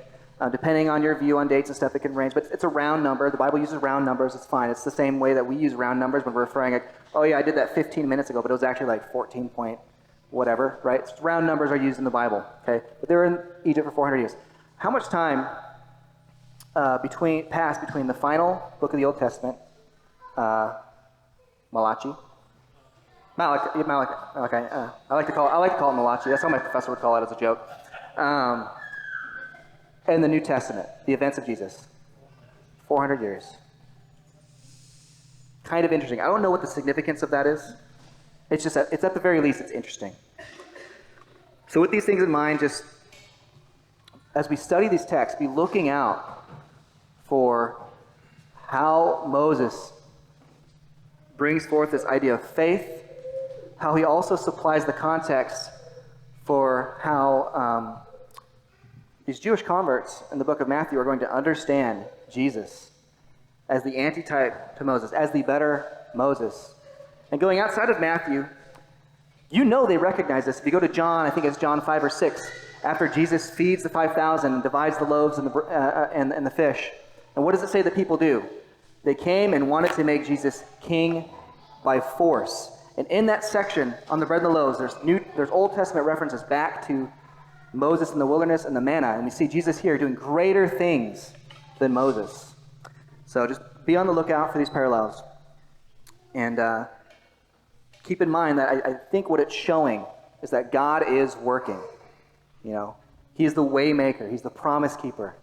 Depending on your view on dates and stuff, it can range, but it's a round number. The Bible uses round numbers. It's fine. It's the same way that we use round numbers when we're referring, like, oh yeah, I did that 15 minutes ago, but it was actually like 14 point whatever, right? It's round numbers are used in the Bible, okay? But they were in Egypt for 400 years. How much time passed between the final book of the Old Testament, Malachi. I like to call it Malachi. That's how my professor would call it as a joke. And the New Testament, the events of Jesus. 400 years. Kind of interesting. I don't know what the significance of that is. It's just it's at the very least, it's interesting. So with these things in mind, just as we study these texts, be looking out for how Moses brings forth this idea of faith, how he also supplies the context for how these Jewish converts in the book of Matthew are going to understand Jesus as the antitype to Moses, as the better Moses. And going outside of Matthew, you know they recognize this. If you go to John, I think it's John 5 or 6, after Jesus feeds the 5,000 and divides the loaves and the fish. And what does it say that people do? They came and wanted to make Jesus king by force. And in that section on the bread and the loaves, there's Old Testament references back to Moses in the wilderness and the manna. And we see Jesus here doing greater things than Moses. So just be on the lookout for these parallels. And keep in mind that I think what it's showing is that God is working. You know, He is the way maker. He's the promise keeper.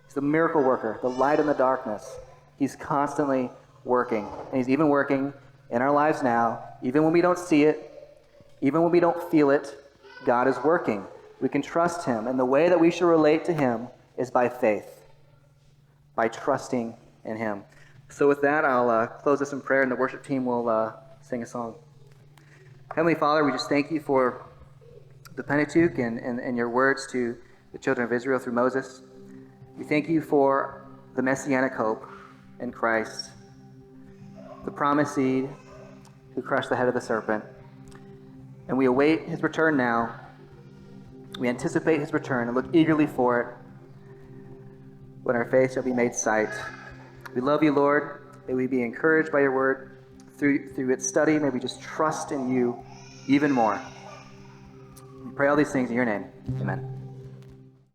He's the miracle worker, the light in the darkness. He's constantly working. And He's even working in our lives now. Even when we don't see it, even when we don't feel it, God is working. We can trust Him. And the way that we should relate to Him is by faith, by trusting in Him. So with that, I'll close this in prayer, and the worship team will sing a song. Heavenly Father, we just thank You for the Pentateuch and Your words to the children of Israel through Moses. We thank You for the messianic hope in Christ, the promised seed who crushed the head of the serpent. And we await His return now. We anticipate His return and look eagerly for it when our faith shall be made sight. We love You, Lord. May we be encouraged by Your word. Through its study, may we just trust in You even more. We pray all these things in Your name. Amen.